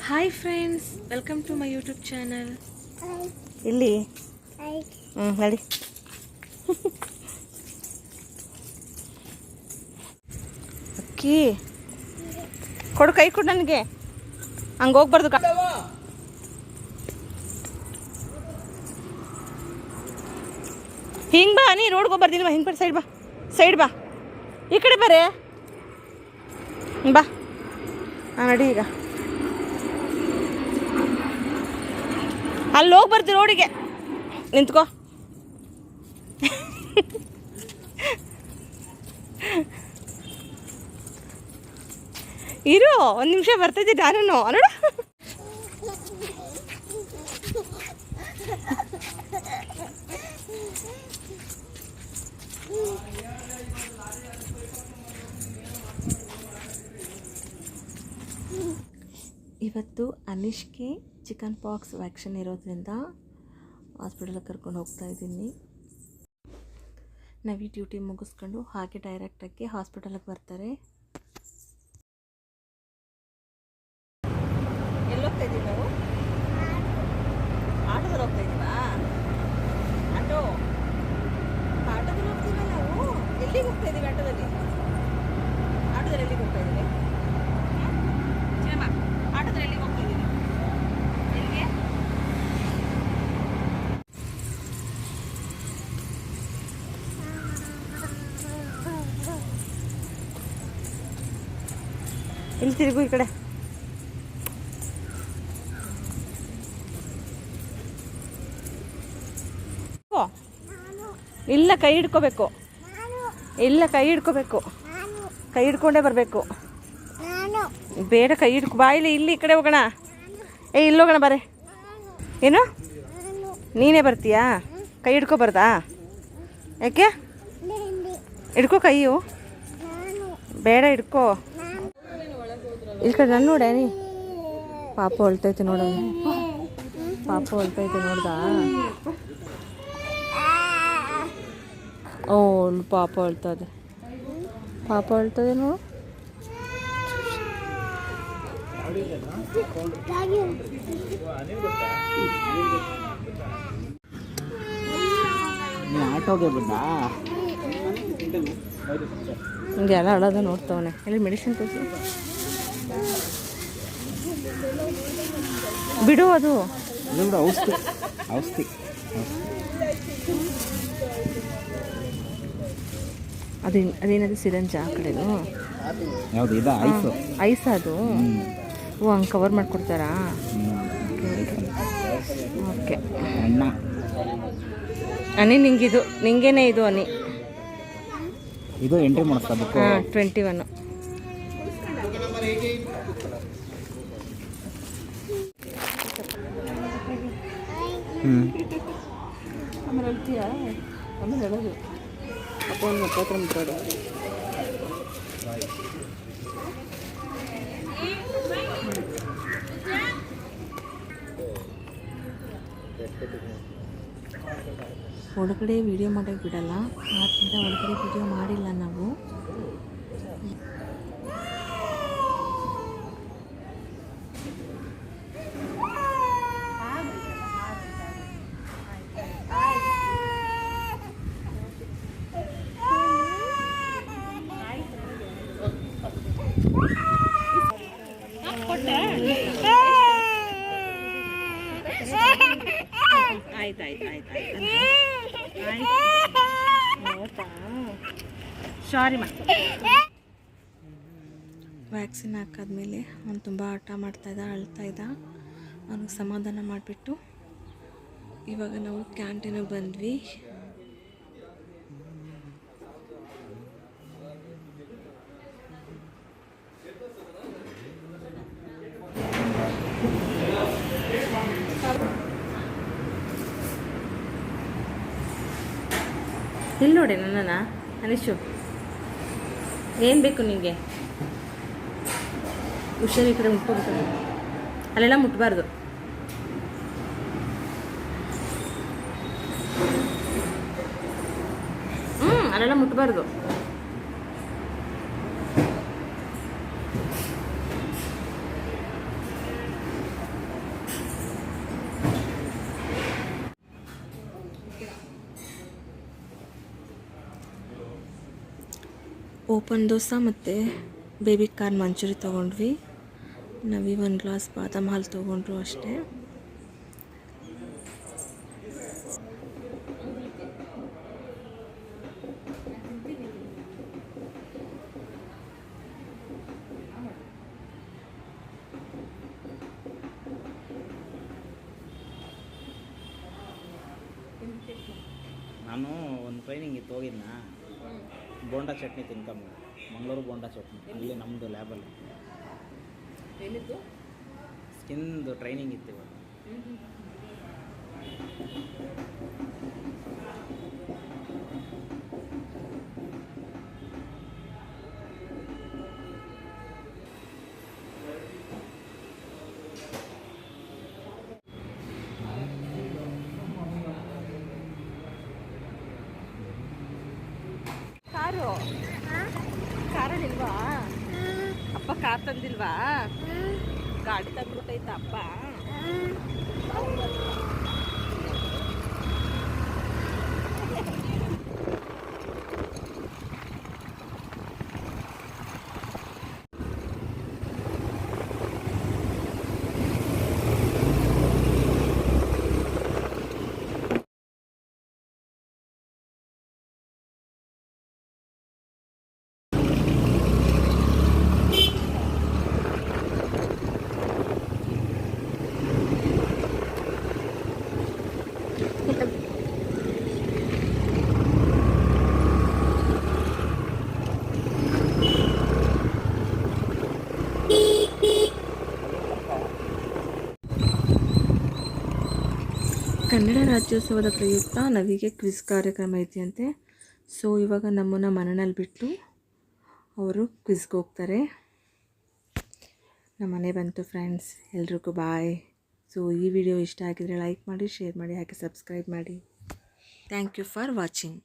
Hi friends, welcome to my YouTube channel. ಇಲ್ಲಿ ನಡಿ. ಅಕ್ಕಿ ಕೊಡು, ಕೈ ಕೊಡು ನನಗೆ. ಹಂಗೆ ಹೋಗ್ಬಾರ್ದು. ಹಿಂಗೆ ಬಾ, ನೀ ರೋಡ್ಗೆ ಹೋಗ್ಬಾರ್ದಿಲ್ವಾ? ಹಿಂಗೆ ಬಾ, ಸೈಡ್ ಬಾ, ಈ ಕಡೆ ಬರ್ರೆ ಬಾ. ನಡಿ ಈಗ. ಅಲ್ಲಿ ಹೋಗ್ಬಾರ್ದು, ರೋಡಿಗೆ ನಿಂತ್ಕೋ. ಇರು, ಒಂದು ನಿಮಿಷ ಬರ್ತಿದ್ದೆ ನಾನು ನೋಡು. ಇವತ್ತು ಅನಿಷ್ಗೆ ಚಿಕನ್ ಪಾಕ್ಸ್ ವ್ಯಾಕ್ಸಿನ್ ಇರೋದ್ರಿಂದ ಹಾಸ್ಪಿಟಲ್ಗೆ ಕರ್ಕೊಂಡು ಹೋಗ್ತಾ ಇದ್ದೀನಿ. ನವಿ ಡ್ಯೂಟಿ ಮುಗಿಸ್ಕೊಂಡು ಹಾಗೆ ಡೈರೆಕ್ಟಾಗಿ ಹಾಸ್ಪಿಟಲ್ಗೆ ಬರ್ತಾರೆ. ಎಲ್ಲಿ ಹೋಗ್ತಾ ಇದ್ದೀವಿ ನಾವು? ಆಟೋದಲ್ಲಿ ಹೋಗ್ತಾ ಇದ್ದೀವಾ? ಆಟೋದಲ್ಲಿ ಹೋಗ್ತೀವ ನಾವು. ಎಲ್ಲಿಗೆ ಹೋಗ್ತಾ ಇದ್ದೀವಿ? ಆಟೋದಲ್ಲಿ ಎಲ್ಲಿಗೆ ಹೋಗ್ತಾ ಇದ್ದೀವಿ? ಆಟೋದಲ್ಲಿ ಎಲ್ಲಿಗೆ ಹೋಗ್ತಾ ಇದ್ದೀವಿ? ಎಲ್ಲಿಗೆ? ಇಲ್ಲಿ ತಿರುಗು, ಈ ಕಡೆ. ಇಲ್ಲ, ಕೈ ಹಿಡ್ಕೋಬೇಕು. ಇಲ್ಲ, ಕೈ ಹಿಡ್ಕೋಬೇಕು. ಕೈ ಹಿಡ್ಕೊಂಡೇ ಬರಬೇಕು. ಬೇಡ, ಕೈ ಹಿಡ್ಕೊ. ಬಾ, ಇಲ್ಲಿ ಈ ಕಡೆ ಹೋಗೋಣ. ಇಲ್ಲಿ ಹೋಗೋಣ, ಬಾರೆ. ಏನು ನೀನೇ ಬರ್ತೀಯಾ? ಕೈ ಹಿಡ್ಕೊಬಾರ್ದಾ? ಯಾಕೆ? ಹಿಡ್ಕೋ, ಕೈಯು ಬೇಡ, ಹಿಡ್ಕೋ. ಈ ಕಡೆ ನಾನು ನೋಡ. ನೀ ಪಾಪ ಹೊಳ್ತೈತೆ ನೋಡ. ಪಾಪ ಹೊಳ್ತೈತೆ ನೋಡ್ದಾ? ಓ, ಪಾಪ ಹೇಳ್ತದೆ. ಪಾಪ ಹೇಳ್ತದೆ ನೋಡು. ಹಿಂಗೆ ಎಲ್ಲ ಅಳೋದು ನೋಡ್ತವನೆ. ಎಲ್ಲಿ ಮೆಡಿಸಿನ್ ತೋರಿಸಿ ಬಿಡು. ಅದು ಅದೇನದು ಸಿರಂಜ ಆ ಕಡೆದು? ಐಸ್ ಅದು? ಓ, ಹಂಗೆ ಕವರ್ ಮಾಡಿಕೊಡ್ತಾರಾ? ಓಕೆ. ಅನಿ, ನಿಂಗಿದು ನಿಂಗೇನೆ ಇದು ಅನಿ. ಇದು ಎಂಟ್ರಿ ಮಾಡಿಸ್ತಾ? ಹಾಂ, 21. ಆಮೇಲೆ ಹೇಳ್ತೀಯಾ? ಆಮೇಲೆ ಹೇಳೋದು ಅಪ್ಪ ಒಂದು ಹತ್ರ ಮುಟ್ಟಾಡು. ಒಳಗಡೆ ವಿಡಿಯೋ ಮಾಡೋಕ್ಕೆ ಬಿಡಲ್ಲ, ಆದ್ದರಿಂದ ಒಳಗಡೆ ವಿಡಿಯೋ ಮಾಡಿಲ್ಲ ನಾವು. ಸಾರಿ ವ್ಯಾಕ್ಸಿನ್ ಹಾಕಾದ್ಮೇಲೆ ಅವ್ನು ತುಂಬ ಆಟ ಮಾಡ್ತಾಯಿದ್ದ, ಅಳ್ತಾಯಿದ್ದ. ಅವ್ನಿಗೆ ಸಮಾಧಾನ ಮಾಡಿಬಿಟ್ಟು ಇವಾಗ ನಾವು ಕ್ಯಾಂಟೀನಿಗೆ ಬಂದ್ವಿ. ಇಲ್ಲಿ ನೋಡಿ ನನ್ನನ್ನು. ಅನಿಶು, ಏನು ಬೇಕು ನಿನಗೆ? ಹುಷಾರು, ಈ ಕಡೆ ಮುಟ್ಕೋಬೇಕು. ಅಲ್ಲೆಲ್ಲ ಮುಟ್ಬಾರ್ದು. ಅಲ್ಲೆಲ್ಲ ಮುಟ್ಬಾರ್ದು. ಓಪನ್ ದೋಸೆ ಮತ್ತು ಬೇಬಿ ಕಾರ್ನ್ ಮಂಚೂರಿ ತೊಗೊಂಡ್ವಿ. ನವಿ 1 ಗ್ಲಾಸ್ ಬಾದಾಮ್ ಹಾಲು ತೊಗೊಂಡ್ರು ಅಷ್ಟೇ. ನಾನು ಒಂದು ಟ್ರೈನಿಂಗ್ ಇತ್ತು ಹೋಗಿದ್ನ, ಬೋಂಡಾ ಚಟ್ನಿ ತಿನ್ಕೊಂಬ, ಮಂಗಳೂರು ಬೋಂಡಾ ಚಟ್ನಿ ಅಲ್ಲಿ ನಮ್ಮದು ಲ್ಯಾಬಲ್ಲಿ ಸ್ಕಿನ್ದು ಟ್ರೈನಿಂಗ್ ಇತ್ತು ಇವಾಗ. ಕಾರಲ್ಲಿಲ್ವಾ? ಅಪ್ಪ ಕಾರ್ ತಂದಿಲ್ವಾ? ಗಾಡಿ ತಂದ್ಬಿಟ್ಟೈತ ಅಪ್ಪ. ಕನ್ನಡ ರಾಜ್ಯೋತ್ಸವದ ಪ್ರಯುಕ್ತ ನವಿಗೆ ಕ್ವಿಜ್ ಕಾರ್ಯಕ್ರಮ ಐತಿಯಂತೆ. ಸೊ ಇವಾಗ ನಮ್ಮನ್ನು ಮನೆಯಲ್ಲಿ ಬಿಟ್ಟು ಅವರು ಕ್ವಿಜ್ಗೆ ಹೋಗ್ತಾರೆ. ನಮ್ಮ ಮನೆ ಬಂತು ಫ್ರೆಂಡ್ಸ್, ಎಲ್ರಿಗೂ ಬಾಯ್. ಸೊ ಈ ವಿಡಿಯೋ ಇಷ್ಟ ಆಗಿದರೆ ಲೈಕ್ ಮಾಡಿ, ಶೇರ್ ಮಾಡಿ, ಹಾಗೆ ಸಬ್ಸ್ಕ್ರೈಬ್ ಮಾಡಿ. Thank you for watching.